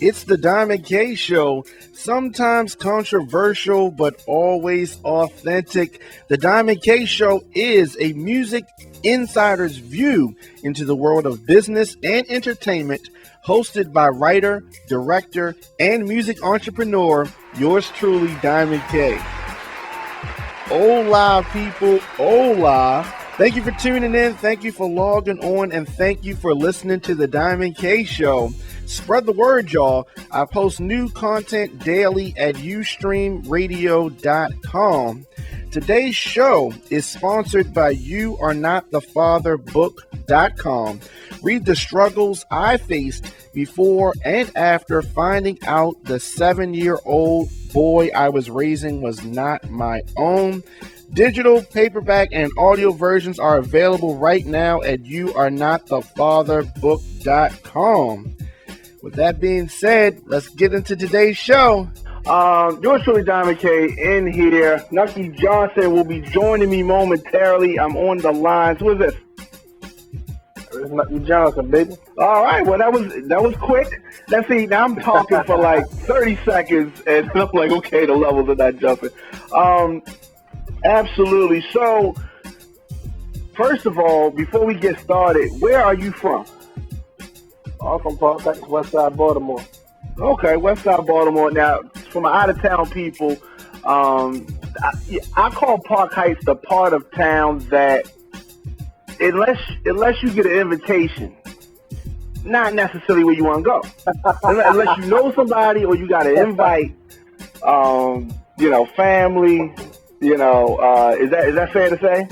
It's the Diamond K Show, sometimes controversial but always authentic. The Diamond K Show is a music insider's view into the world of business and entertainment, hosted by writer, director, and music entrepreneur, yours truly, Diamond K. Hola, people. Hola. Thank you for tuning in. Thank you for logging on. And thank you for listening to the Diamond K Show. Spread the word, y'all. I post new content daily at ustreamradio.com. Today's show is sponsored by YouAreNotTheFatherBook.com. Read the struggles I faced before and after finding out the 7-year-old boy I was raising was not my own. Digital, paperback, and audio versions are available right now at YouAreNotTheFatherBook.com. With that being said, let's get into today's show. Yours truly, Diamond K, in here. Nucky Johnson will be joining me momentarily. I'm on the lines. Who is this? It's Nucky Johnson, baby. All right. Well, that was quick. Let's see. Now I'm talking for like 30 seconds, and I'm like, okay, the levels are not jumping. Absolutely. So, first of all, before we get started, where are you from? I'm from Park Heights, West Side Baltimore. Okay, West Side Baltimore. Now, for my out-of-town people, I call Park Heights the part of town that, unless you get an invitation, not necessarily where you want to go. Unless you know somebody or you got an invite, family, is that fair to say?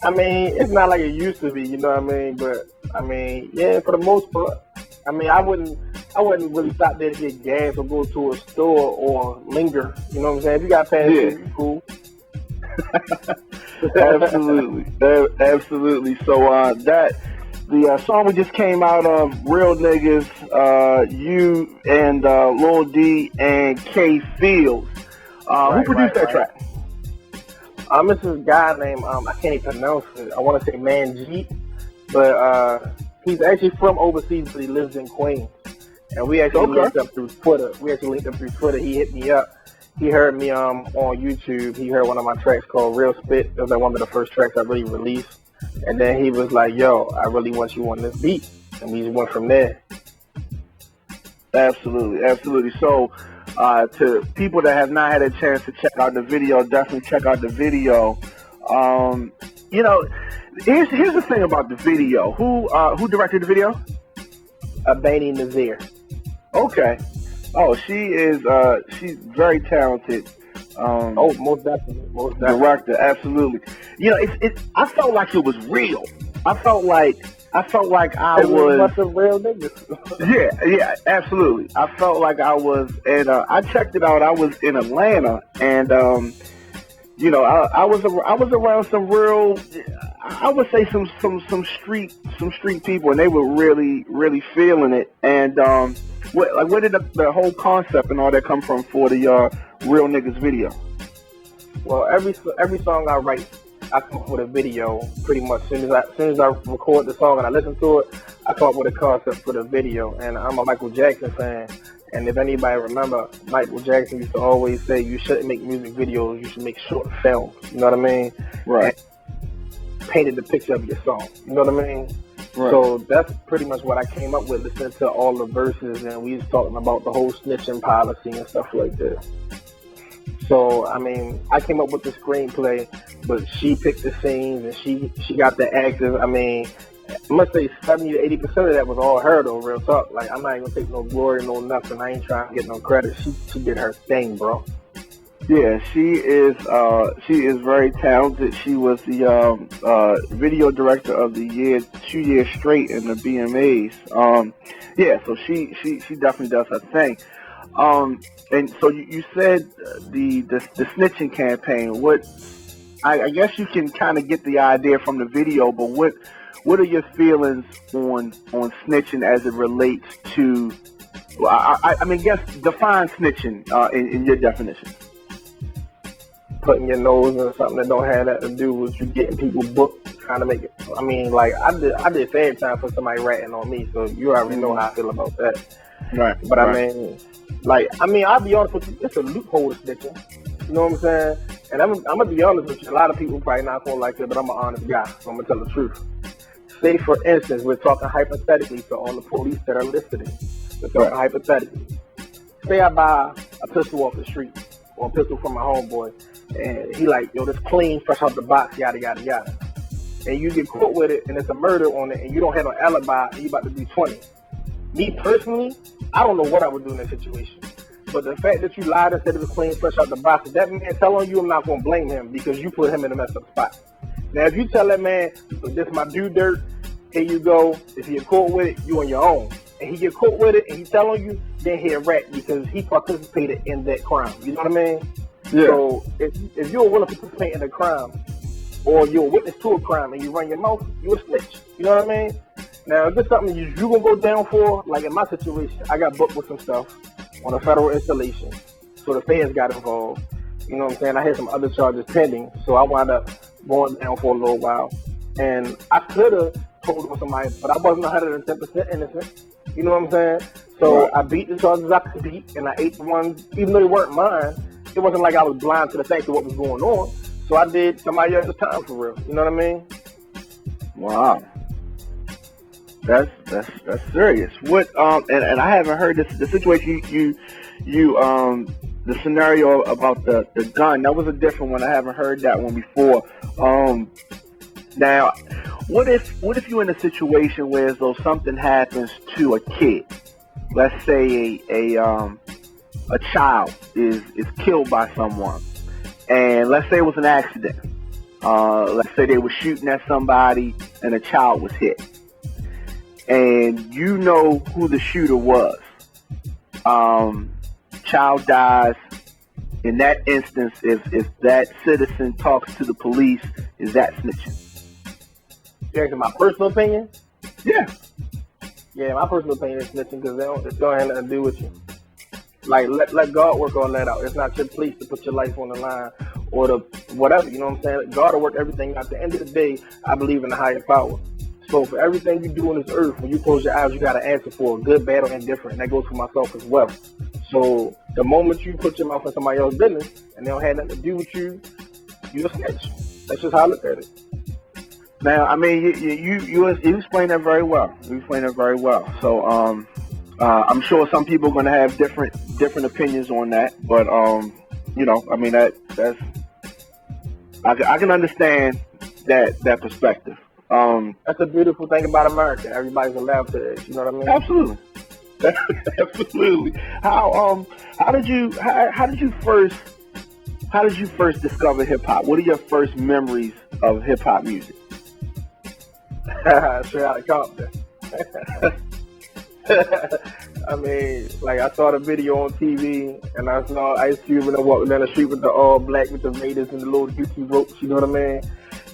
I mean, it's not like it used to be, you know what I mean? But I mean, yeah, for the most part. I mean, I wouldn't really stop there to get gas or go to a store or linger. You know what I'm saying? If you got past it's cool. Absolutely. So the song we just came out of, Real Niggas, you and Lil D and K Fields. Who produced that track? It's this guy named, I can't even pronounce it. I want to say Manjeet, but he's actually from overseas, but he lives in Queens. And we actually linked up through Twitter. He hit me up. He heard me on YouTube. He heard one of my tracks called Real Spit. It was like one of the first tracks I really released. And then he was like, yo, I really want you on this beat. And we just went from there. Absolutely. So, to people that have not had a chance to check out the video, definitely check out the video. Here's the thing about the video. Who directed the video? Abani Nazir. Okay. Oh, she's very talented. Most definitely. Director, absolutely. I felt like it was real. I felt like I was some real niggas. yeah, absolutely. I felt like I was, and I checked it out. I was in Atlanta, and I was around some real, I would say some street people, and they were really feeling it. And where did the whole concept and all that come from for the Real Niggas video? Well, every song I write, I come up with a video pretty much. As soon as I record the song and I listen to it, I come up with a concept for the video. And I'm a Michael Jackson fan. And if anybody remember, Michael Jackson used to always say, you shouldn't make music videos, you should make short films. You know what I mean? Right. And painted the picture of your song. You know what I mean? Right. So that's pretty much what I came up with, listening to all the verses, and we was talking about the whole snitching policy and stuff like that. So, I mean, I came up with the screenplay, but she picked the scenes and she got the actors. I mean, I must say 70 to 80% of that was all her, though, real talk. Like, I'm not even gonna take no glory, no nothing. I ain't trying to get no credit. She did her thing, bro. Yeah, she is very talented. She was the video director of the year 2 years straight in the BMAs. So she definitely does her thing. And so you said the snitching campaign. What I guess you can kind of get the idea from the video, but what are your feelings on snitching as it relates to? Well, I mean, define snitching in your definition. Putting your nose in something that don't have that to do with you getting people booked, trying to make it. I mean, like I did fair time for somebody ratting on me, so you already know how I feel about that. Right. But Right. I'll be honest with you, it's a loophole to snitching. You know what I'm saying? And I'm gonna be honest with you. A lot of people probably not gonna like it, but I'm an honest guy, so I'm gonna tell the truth. Say, for instance, we're talking hypothetically to all the police that are listening. We're talking hypothetically. Say I buy a pistol off the street or a pistol from my homeboy, and he like, yo, this clean, fresh out the box, yada yada yada. And you get caught with it, and it's a murder on it, and you don't have an alibi, and you about to do 20. Me personally, I don't know what I would do in that situation. But the fact that you lied and said it was clean, fresh out the box, that man telling you, I'm not going to blame him because you put him in a messed up spot. Now, if you tell that man, this my due dirt, here you go, if you get caught with it, you on your own. And he get caught with it, and he telling you, then he a rat because he participated in that crime. You know what I mean? Yeah. So if you're willing to participate in a crime, or you're a witness to a crime and you run your mouth, you a snitch. You know what I mean? Now, if it's something you gonna go down for, like in my situation, I got booked with some stuff on a federal installation, so the feds got involved. You know what I'm saying? I had some other charges pending, so I wound up going down for a little while. And I could have told on somebody, but I wasn't 110% innocent. You know what I'm saying? So I beat the charges I could beat, and I ate the ones, even though they weren't mine. It wasn't like I was blind to the fact of what was going on. So I did somebody else's time for real. You know what I mean? Wow. That's serious. What and I haven't heard this the situation you the scenario about the gun. That was a different one. I haven't heard that one before. Now, what if you're in a situation where as though something happens to a kid? Let's say a child is killed by someone, and let's say it was an accident. Let's say they were shooting at somebody and a child was hit. And you know who the shooter was. Child dies. In that instance, if that citizen talks to the police, is that snitching? You're asking my personal opinion? Yeah. Yeah, my personal opinion is snitching because it don't have nothing to do with you. Like, let God work all that out. It's not your police to put your life on the line or the whatever, you know what I'm saying? God will work everything out. At the end of the day, I believe in the higher power. So for everything you do on this earth, when you close your eyes, you got to answer for it, good, bad, or indifferent. And that goes for myself as well. So the moment you put your mouth in somebody else's business and they don't have nothing to do with you, you're a snitch. That's just how I look at it. Now, I mean, you explain that very well. You explain that very well. So I'm sure some people are going to have different opinions on that, but you know, I mean that's I can understand that perspective. That's the beautiful thing about America. Everybody's allowed to it. You know what I mean? Absolutely. Absolutely. How did you first discover hip hop? What are your first memories of hip hop music? Straight out of Compton. I mean, like I saw the video on TV, and I saw Ice Cube and I walking down the street with the all black with the Raiders and the little UT ropes. You know what I mean?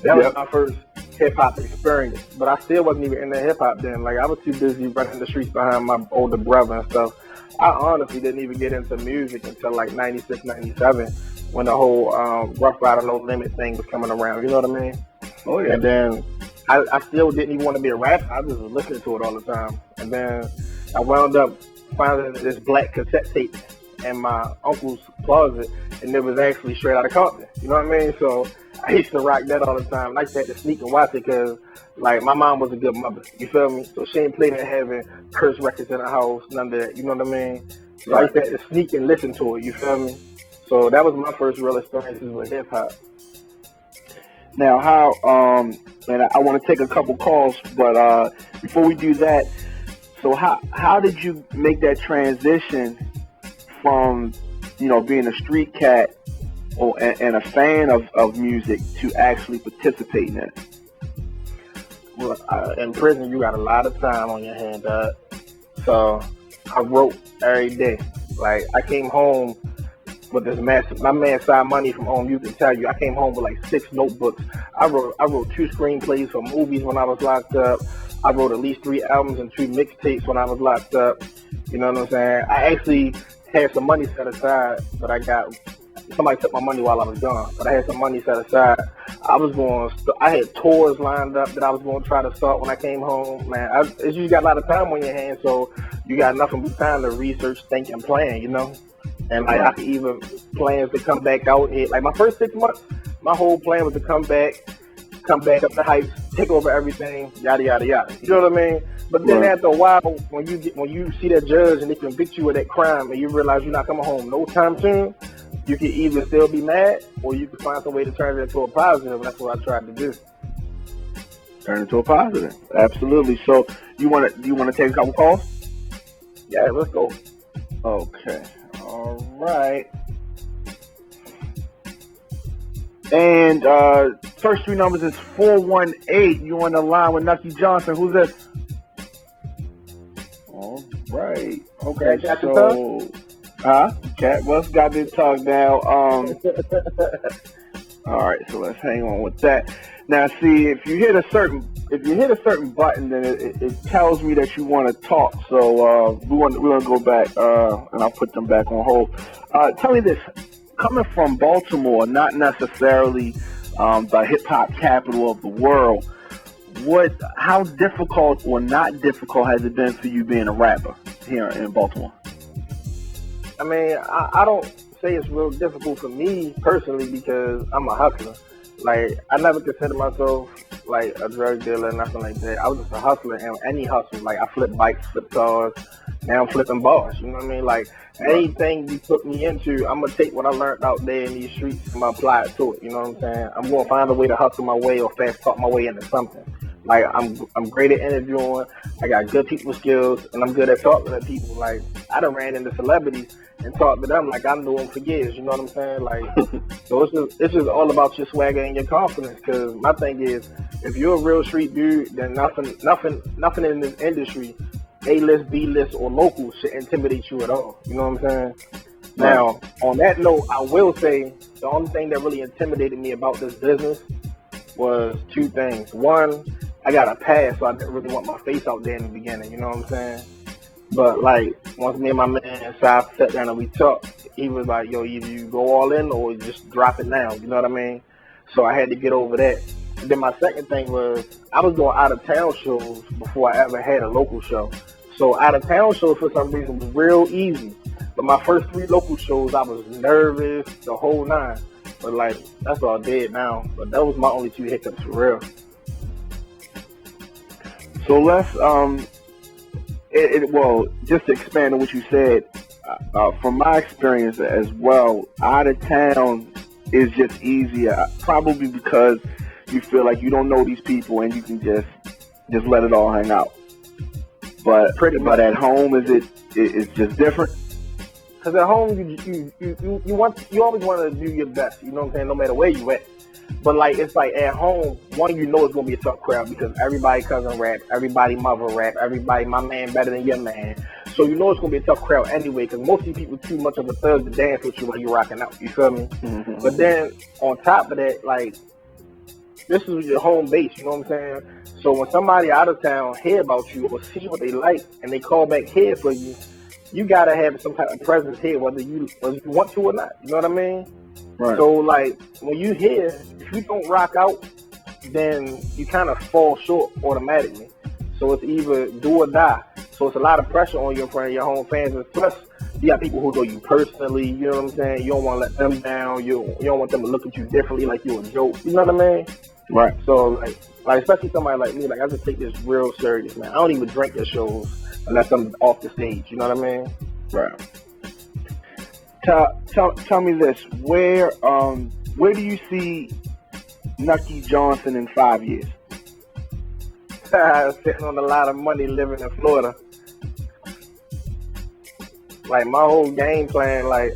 That was my first hip hop experience. But I still wasn't even into hip hop then. Like I was too busy running the streets behind my older brother and stuff. I honestly didn't even get into music until like 96, 97, when the whole Rough Rider No Limit thing was coming around. You know what I mean? Oh yeah. And then I still didn't even want to be a rapper. I just was listening to it all the time. And then I wound up finding this black cassette tape in my uncle's closet, and it was actually Straight Outta Compton. You know what I mean? So I used to rock that all the time. I used to have to sneak and watch it because, like, my mom was a good mother. You feel me? So she ain't played at having curse records in the house, none of that. You know what I mean? So I used to have to sneak and listen to it. You feel me? So that was my first real experiences with hip hop. Now, how, and I want to take a couple calls, but before we do that, so how did you make that transition from, you know, being a street cat and a fan of music to actually participating in it? Well, in prison, you got a lot of time on your hand, dog. So I wrote every day. Like, I came home with this massive, my man signed money from home. You can tell you, I came home with like 6 notebooks. I wrote 2 screenplays for movies when I was locked up. I wrote at least 3 albums and 2 mixtapes when I was locked up. You know what I'm saying? I actually had some money set aside, but somebody took my money while I was gone. But I had some money set aside. I had tours lined up that I was going to try to start when I came home. Man, you got a lot of time on your hands, so you got nothing but time to research, think, and plan, And like I could even plans to come back out here. Like my first 6 months, my whole plan was to come back up the heights, take over everything, yada yada yada. You know what I mean? But then after a while, when you see that judge and they convict you of that crime, and you realize you're not coming home no time soon, you can either still be mad or you can find some way to turn it into a positive. That's what I tried to do. Turn it into a positive. Absolutely. So do you want to take a couple calls? Yeah, let's go. Okay. All right. And first three numbers is 418. You on the line with Nucky Johnson. Who's this? All right. Okay. Cat West got this talk now. All right. So let's hang on with that. Now, see, if you hit a certain button, then it tells me that you want to talk. So we're gonna go back, and I'll put them back on hold. Tell me this: coming from Baltimore, not necessarily the hip hop capital of the world, how difficult or not difficult has it been for you being a rapper here in Baltimore? I mean, I don't say it's real difficult for me personally because I'm a hustler. Like, I never consider myself like a drug dealer, nothing like that. I was just a hustler, and any hustle. Like, I flip bikes, flip cars. Now I'm flipping bars. You know what I mean? Like, anything you put me into, I'm gonna take what I learned out there in these streets and I'm gonna apply it to it. You know what I'm saying? I'm gonna find a way to hustle my way or fast talk my way into something. Like, I'm great at interviewing. I got good people skills, and I'm good at talking to people. Like, I done ran into celebrities and talked to them like I knew them for years. You know what I'm saying? Like, so it's just all about your swagger and your confidence. Because my thing is, if you're a real street dude, then nothing in this industry, A-list, B-list, or local, should intimidate you at all. You know what I'm saying? Now, on that note, I will say the only thing that really intimidated me about this business was two things. One, I got a pass, so I didn't really want my face out there in the beginning. You know what I'm saying? But like, once me and my man sat down and we talked, he was like, yo, either you go all in or you just drop it now. You know what I mean? So I had to get over that. And then my second thing was, I was doing out of town shows before I ever had a local show. So out of town shows for some reason was real easy. But my first 3 local shows, I was nervous, the whole nine. But like, that's all I did now. But that was my only 2 hiccups for real. So let's just to expand on what you said, from my experience as well, out of town is just easier, probably because you feel like you don't know these people and you can just let it all hang out. But at home, it's just different. Because at home, you always want to do your best. You know what I'm saying? No matter where you at. But like, it's like at home, one, you know it's gonna be a tough crowd because everybody cousin rap, everybody mother rap, everybody my man better than your man. So you know it's gonna be a tough crowd anyway, because most of these people too much of a thug to dance with you when you're rocking out. You feel me? Mm-hmm. But then on top of that, like, this is your home base. You know what I'm saying? So when somebody out of town hear about you or see what they like and they call back here for you, you gotta have some type of presence here, whether you want to or not. You know what I mean? Right. So like, when you hear, if you don't rock out, then you kind of fall short automatically. So it's either do or die. So it's a lot of pressure on you in front of your home fans. And plus, you got people who know you personally. You know what I'm saying? You don't want to let them down. You don't want them to look at you differently, like you're a joke. You know what I mean? Right. So like especially somebody like me, like I just take this real serious, man. I don't even drink at shows unless I'm off the stage. You know what I mean? Right. Tell me this: where do you see Nucky Johnson in 5 years? Sitting on a lot of money, living in Florida. Like, my whole game plan, like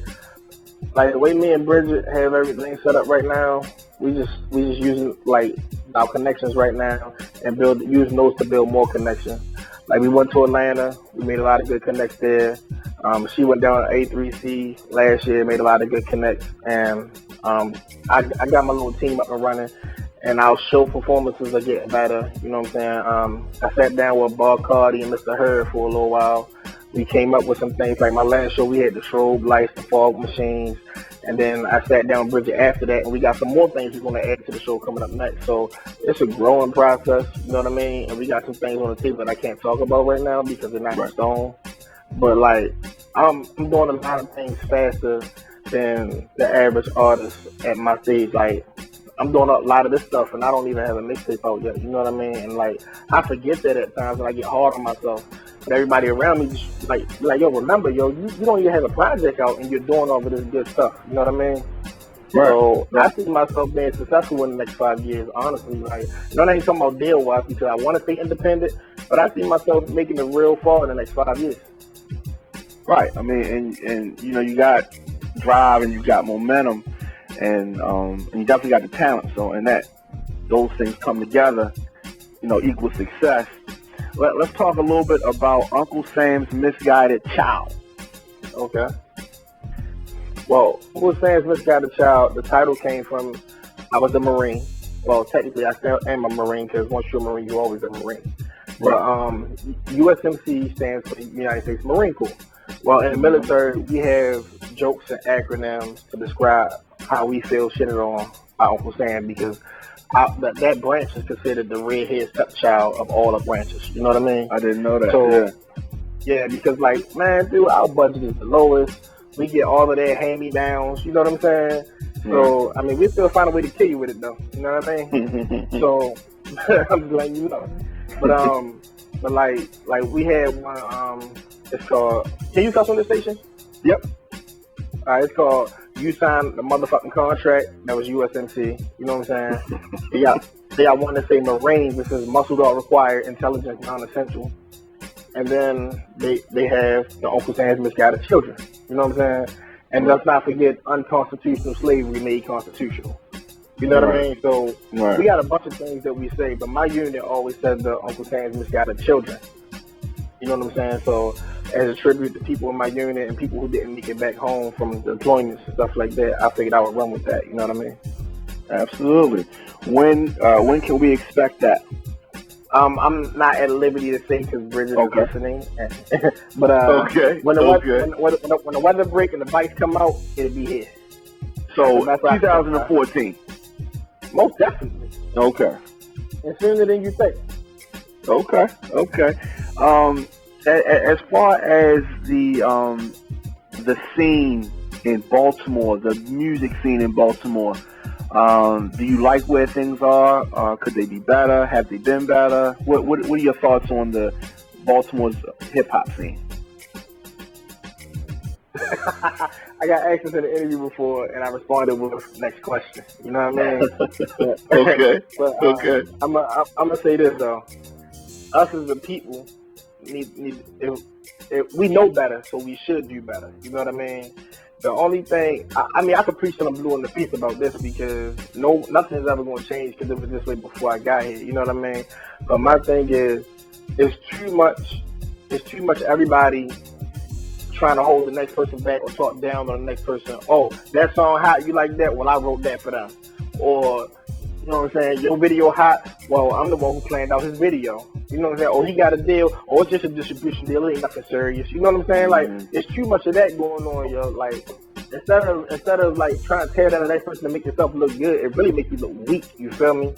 the way me and Bridget have everything set up right now, we just using like our connections right now and using those to build more connections. Like, we went to Atlanta, we made a lot of good connects there. She went down to A3C last year, made a lot of good connects, and I got my little team up and running, and our show performances are getting better. You know what I'm saying? I sat down with Bob Cardi and Mr. Hurd for a little while. We came up with some things. Like my last show, we had the strobe lights, the fog machines, and then I sat down with Bridget after that, and we got some more things we're going to add to the show coming up next. So it's a growing process, you know what I mean? And we got some things on the table that I can't talk about right now because they're not in stone. but like I'm doing a lot of things faster than the average artist at my stage. Like I'm doing a lot of this stuff and I don't even have a mixtape out yet. You know what I mean? And like I forget that at times and I get hard on myself. But everybody around me just like yo, remember, yo, you don't even have a project out and you're doing all of this good stuff. You know what I mean? Right. So I see myself being successful in the next 5 years, honestly. Like, I ain't talking about deal wise because I want to stay independent, but I see myself making a real fall in the next 5 years. Right. I mean, and you know, you got drive and you got momentum, and you definitely got the talent. So, and that those things come together, you know, equal success. Let's talk a little bit about Uncle Sam's Misguided Child. Okay. Well, Uncle Sam's Misguided Child, the title came from, I was a Marine. Well, technically, I still am a Marine because once you're a Marine, you're always a Marine. But USMC stands for United States Marine Corps. Well, in the military, we have jokes and acronyms to describe how we feel shitted on by Uncle Sam because that branch is considered the redhead stepchild of all the branches. You know what I mean? I didn't know that. So, yeah, because like, man, dude, our budget is the lowest. We get all of their hand-me-downs. You know what I'm saying? So, I mean, we still find a way to kill you with it, though. You know what I mean? So, I'm just letting you know. But like we had one. It's called. Can you cuss on this station? Yep. All right. It's called. You signed the motherfucking contract. That was USMC. You know what I'm saying? They got one to say Marines. This is muscle dog required, intelligence non-essential. And then they have the Uncle Sam's Misguided Children. You know what I'm saying? And let's not forget unconstitutional slavery made constitutional. You know what I mean? So we got a bunch of things that we say, but my unit always said the Uncle Sam's Misguided Children. You know what I'm saying? So as a tribute to people in my unit and people who didn't make it back home from deployments and stuff like that, I figured I would run with that. You know what I mean? Absolutely. When can we expect that? I'm not at liberty to say because Bridget is listening. But when the weather break and the bikes come out, it'll be here. So 2014. Most definitely. Okay. And sooner than you think. Okay. As far as the scene in Baltimore, the music scene in Baltimore, do you like where things are? Could they be better? Have they been better? What are your thoughts on the Baltimore's hip hop scene? I got asked this in an interview before, and I responded with next question. You know what I mean? Okay. But, I'm gonna say this though: us as a people we know better, so we should do better. You know what I mean? The only thing, I could preach till I'm blue in the face about this because nothing's ever going to change because it was this way before I got here. You know what I mean? But my thing is, it's too much everybody trying to hold the next person back or talk down on the next person. Oh, that song hot, you like that? Well, I wrote that for them. Or, you know what I'm saying? Your video hot? Well, I'm the one who planned out his video. You know what I'm saying? Oh, he got a deal. Oh, it's just a distribution deal. It ain't nothing serious. You know what I'm saying? Like, it's too much of that going on, yo. Like, instead of like trying to tear down the next person to make yourself look good, it really makes you look weak. You feel me?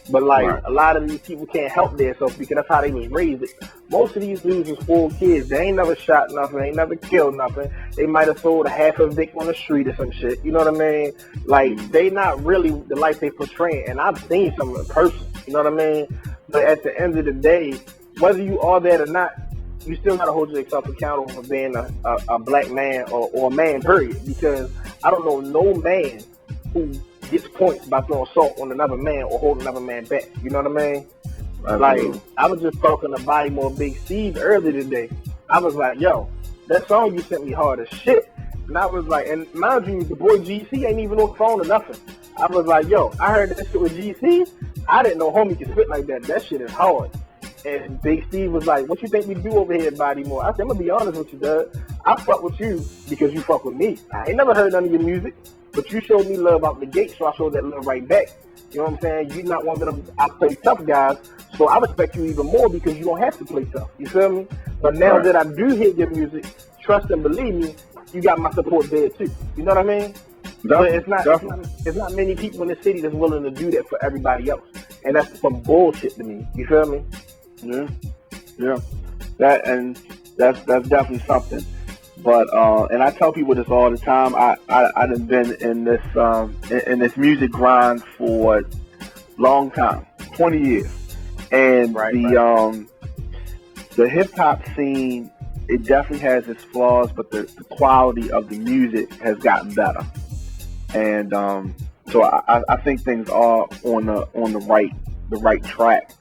But like a lot of these people can't help themselves because that's how they was raised. Most of these dudes was full kids. They ain't never shot nothing. They ain't never killed nothing. They might have sold a half a Vic on the street or some shit. You know what I mean? Like they not really the life they portraying. And I've seen some in person. You know what I mean? But at the end of the day, whether you are that or not, you still gotta hold yourself accountable for being a black man or a man, period. Because I don't know no man who gets points by throwing salt on another man or holding another man back. You know what I mean? Like, I was just talking to Baltimore Big Steve earlier today. I was like, yo, that song you sent me hard as shit. And I was like, and mind you, the boy GC ain't even on the phone or nothing. I was like, yo, I heard that shit with GC. I didn't know homie could spit like that. That shit is hard. And Big Steve was like, what you think we do over here at Baltimore? I said, I'm going to be honest with you, Doug. I fuck with you because you fuck with me. I ain't never heard none of your music, but you showed me love out the gate, so I showed that love right back. You know what I'm saying? You're not one of them I play tough guys, so I respect you even more because you don't have to play tough. You feel me? But now that I do hear your music, trust and believe me, you got my support there too. You know what I mean? But it's not many people in the city that's willing to do that for everybody else. And that's some bullshit to me. You feel me? Yeah. That, and that's definitely something. But and I tell people this all the time. I done been in this in this music grind for a long time, 20 years, and the hip hop scene, it definitely has its flaws, but the quality of the music has gotten better, and so I think things are on the right track.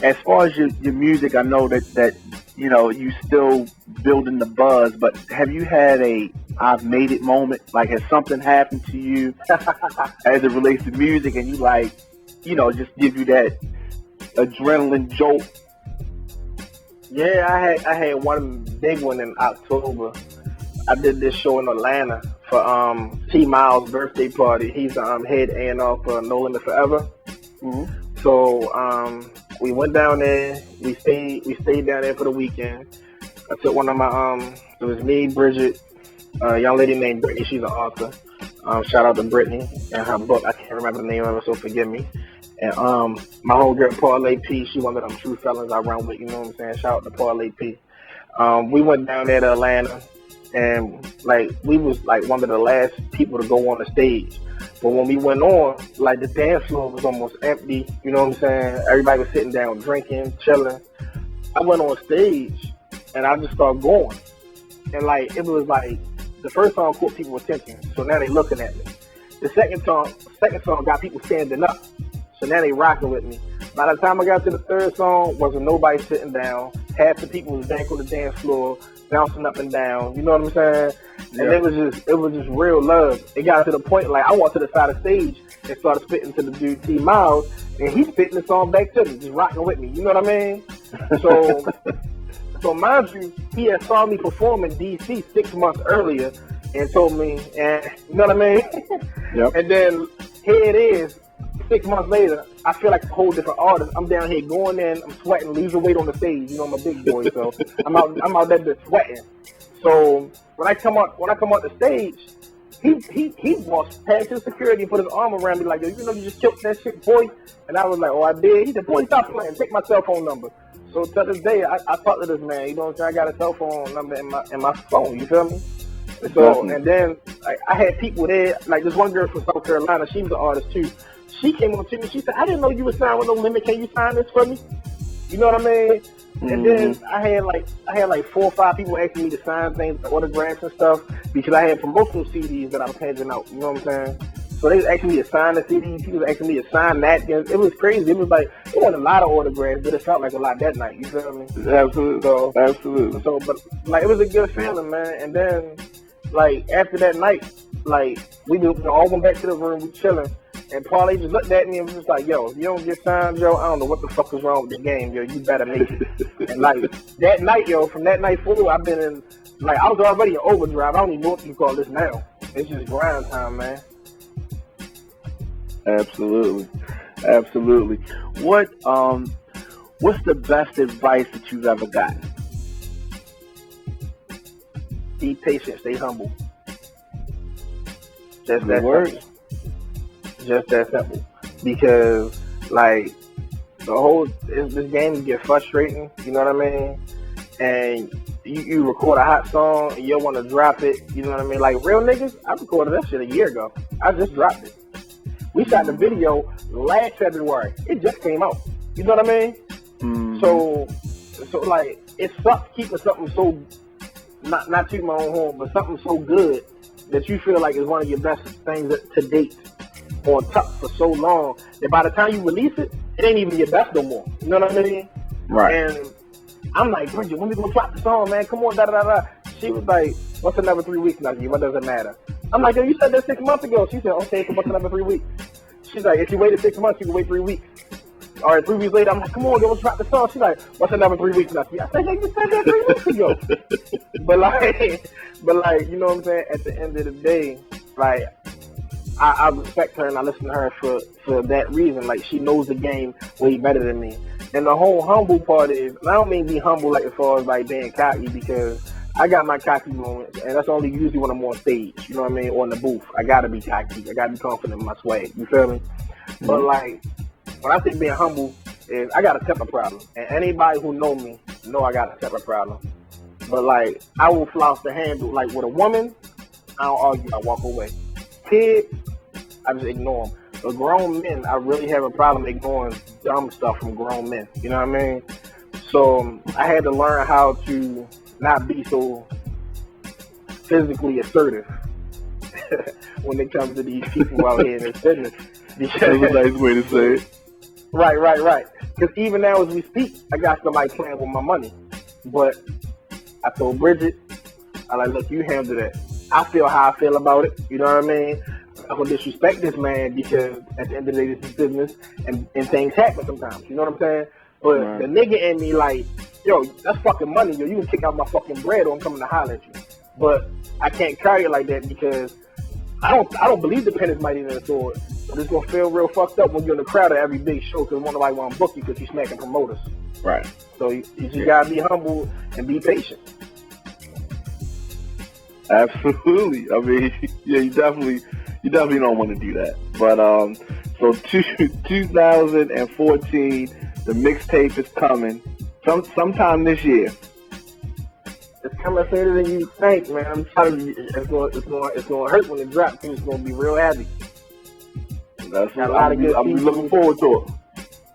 As far as your music, I know that you still building the buzz, but have you had a I've made it moment? Like, has something happened to you as it relates to music, and you like, just give you that adrenaline jolt? Yeah, I had one big one in October. I did this show in Atlanta for T Miles' birthday party. He's head A&R for No Limit Forever. Mm-hmm. So we went down there. We stayed down there for the weekend. I took one of my it was me, Bridget, a young lady named Brittany. She's an author. Shout out to Brittany and her book. I can't remember the name of it, so forgive me. And my homegirl Parlay P, she one of them true fellas I run with. You know what I'm saying? Shout out to Parlay P. We went down there to Atlanta, and like we was like one of the last people to go on the stage. But when we went on, like the dance floor was almost empty. You know what I'm saying? Everybody was sitting down, drinking, chilling. I went on stage, and I just started going. And like it was like the first song caught people's attention, so now they looking at me. The second song got people standing up, so now they rocking with me. By the time I got to the third song, wasn't nobody sitting down. Half the people was back on the dance floor, bouncing up and down. You know what I'm saying? Yeah. And it was just real love. It got to the point like I walked to the side of the stage and started spitting to the dude T Miles, and he's spitting the song back to me, just rocking with me. You know what I mean? So mind you, he had saw me perform in DC 6 months earlier and told me, and you know what I mean? Yep. And then here it is, 6 months later, I feel like a whole different artist. I'm down here going in, I'm sweating, losing weight on the stage. You know, I'm a big boy, so I'm out there just sweating. So when I come out the stage, he walks past his security and put his arm around me like, yo, you just killed that shit, boy. And I was like, oh, I did. He said, boy, stop playing, take my cell phone number. So to this day, I talk to this man. You know what I'm saying? I got a cell phone number in my phone. You feel me? So and then like, I had people there. Like this one girl from South Carolina, she was an artist too. She came up to me. She said, "I didn't know you were signed with No Limit. Can you sign this for me?" You know what I mean? Mm-hmm. And then I had like 4 or 5 people asking me to sign things, autographs and stuff, because I had promotional CDs that I was handing out. You know what I'm saying? So they was asking me to sign the CD. People was asking me to sign that. It was crazy. It was like, it wasn't a lot of autographs, but it felt like a lot that night. You feel me? Absolutely. Absolutely. So, but like, it was a good feeling, man. And then, like, after that night, like, we all went back to the room, we chilling. And Parlay just looked at me and was just like, yo, if you don't get signed, yo, I don't know what the fuck is wrong with the game, yo. You better make it. And like, that night, yo, from that night forward, I've been in, like, I was already in overdrive. I don't even know what you call this now. It's just grind time, man. Absolutely. What's the best advice that you've ever gotten? Be patient, stay humble. Just that word. Simple. Just that simple. Because like this game get frustrating, you know what I mean? And you record a hot song and you want to drop it, you know what I mean? Like real niggas, I recorded that shit a year ago. I just dropped it. We shot the video last February. It just came out. You know what I mean? Mm-hmm. So like, it sucks keeping something so, not to my own home, but something so good that you feel like is one of your best things to date on top for so long that by the time you release it, it ain't even your best no more. You know what I mean? Right. And I'm like, Bridget, when we gonna drop the song, man? Come on, da-da-da-da. She was like, what's another 3 weeks, Nucky? What does it matter? I'm like, yo, you said that 6 months ago. She said, okay, so what's another 3 weeks? She's like, if you waited 6 months, you can wait 3 weeks. All right, 3 weeks later, I'm like, come on, yo, let's drop the song. She's like, what's another 3 weeks, Nucky? I said, hey, you said that 3 weeks ago. but like, you know what I'm saying? At the end of the day, like, I respect her and I listen to her for that reason. Like, she knows the game way better than me. And the whole humble part is, I don't mean be humble like as far as like being cocky, because I got my cocky moments, and that's only usually when I'm on stage, you know what I mean, or in the booth. I gotta be cocky. I gotta be confident in my swag. You feel me? Mm-hmm. But like, when I think being humble is, I got a temper problem, and anybody who know me know I got a separate problem. But like, I will floss the handle. Like with a woman, I don't argue. I walk away. Kids, I just ignore them. But grown men, I really have a problem ignoring dumb stuff from grown men. You know what I mean? So I had to learn how to not be so physically assertive when it comes to these people out here in this business. That's a nice way to say it. Right. Because even now as we speak, I got somebody playing with my money. But I told Bridget, I like, look, you handle that. I feel how I feel about it. You know what I mean? I'm going to disrespect this man because at the end of the day, this is business and things happen sometimes. You know what I'm saying? But the nigga in me like, yo, that's fucking money. Yo, you can kick out my fucking bread or I'm coming to holler at you. But I can't carry it like that because I don't believe the pen is mightier than the sword. But it's going to feel real fucked up when you're in the crowd at every big show because one nobody want to book you because you're smacking promoters. Right. So you just got to be humble and be patient. Absolutely. I mean, yeah, you definitely don't want to do that. But so 2014, the mixtape is coming sometime this year. It's coming sooner than you think, man. I'm telling you, it's going to hurt when it drops. It's going to be real heavy. That's what I'm looking forward to it.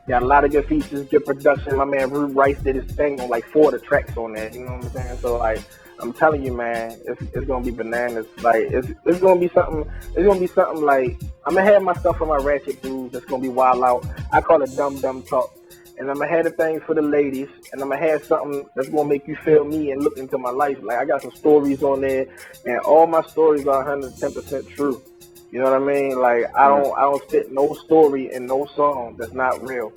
Got a lot of good features, good production. My man Rude Rice did his thing on like 4 of the tracks on that. You know what I'm saying? So like, I'm telling you, man, it's gonna be bananas. Like it's gonna be something. It's gonna be something like I'm gonna have my stuff on my ratchet dudes. That's gonna be wild out. I call it dumb talk. And I'm gonna have the things for the ladies. And I'm gonna have something that's gonna make you feel me and look into my life. Like I got some stories on there, and all my stories are 110% true. You know what I mean? Like I don't fit no story in no song that's not real.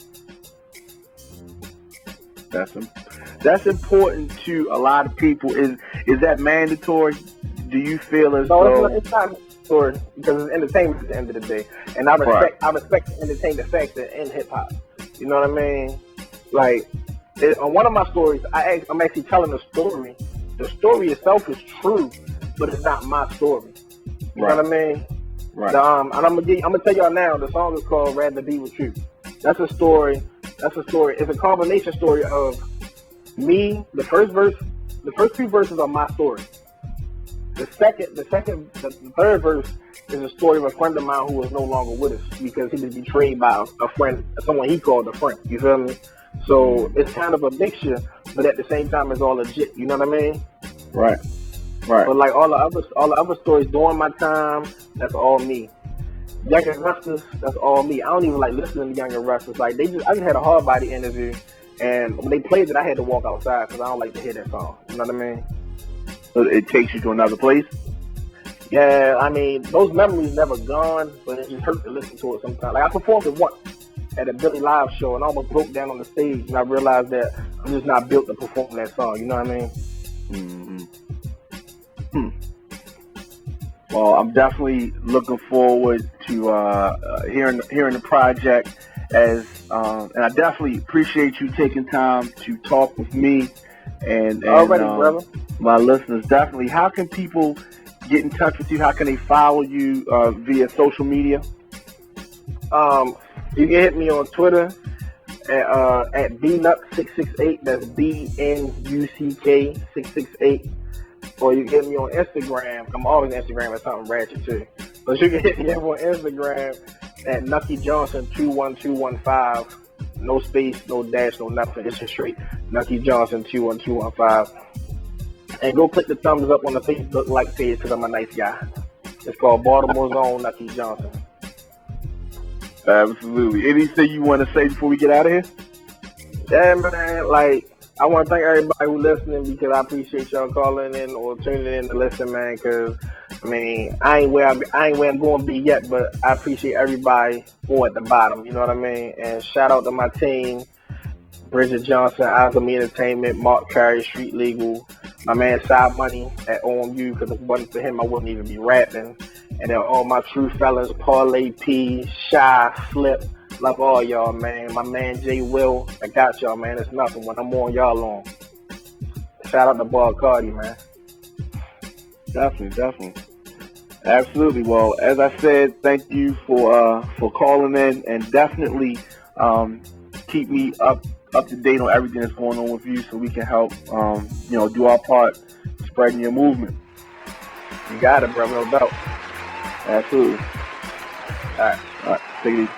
That's important to a lot of people. Is that mandatory? Do you feel as though it's not mandatory because it's entertainment at the end of the day, and I respect the entertainment factor in hip hop. You know what I mean? Like on one of my stories, I'm actually telling a story. The story itself is true, but it's not my story. You know what I mean? Right. And I'm gonna tell y'all now. The song is called "Rather Be With You." That's a story. It's a combination story of me. The first 3 verses are my story. The third verse is a story of a friend of mine who was no longer with us because he was betrayed by a friend, someone he called a friend. You feel me? So it's kind of a mixture, but at the same time, it's all legit. You know what I mean? Right. But like all the other stories during my time, that's all me. Young and Restless, that's all me. I don't even like listening to Young and Restless. Like I just had a hard body interview, and when they played it, I had to walk outside because I don't like to hear that song. You know what I mean? So it takes you to another place? Yeah, I mean, those memories never gone, but it just hurt to listen to it sometimes. Like I performed it once at a Billy Live show and I almost broke down on the stage, and I realized that I'm just not built to perform that song. You know what I mean? Mm-hmm. Well, I'm definitely looking forward to hearing the project, and I definitely appreciate you taking time to talk with me and brother. My listeners. Definitely, how can people get in touch with you? How can they follow you via social media? You can hit me on Twitter at bnuck668. That's BNUCK668. Or you can hit me on Instagram. I'm always on Instagram at something ratchet too. But you can hit me up on Instagram at Nucky Johnson 21215. No space, no dash, no nothing. It's just straight Nucky Johnson 21215. And go click the thumbs up on the Facebook like page because I'm a nice guy. It's called Baltimore's own Nucky Johnson. Absolutely. Anything you want to say before we get out of here? Yeah, man. Like, I want to thank everybody who's listening because I appreciate y'all calling in or tuning in to listen, man. Because I mean, I ain't where I'm going to be yet, but I appreciate everybody who at the bottom. You know what I mean? And shout out to my team: Bridget Johnson, Eyes on Me Entertainment, Mark Carey, Street Legal, my man Side Money at OMU. Because if it wasn't for him, I wouldn't even be rapping. And then all my true fellas: Parlay P, Shy, Flip. Love all y'all, man. My man Jay Will, I got y'all, man. It's nothing when I'm on y'all on. Shout out to Ball Cardi, man. Definitely. Absolutely. Well, as I said, thank you for calling in, and definitely keep me up to date on everything that's going on with you, so we can help, do our part spreading your movement. You got it, bro. No doubt. Absolutely. All right. All right. Take it easy.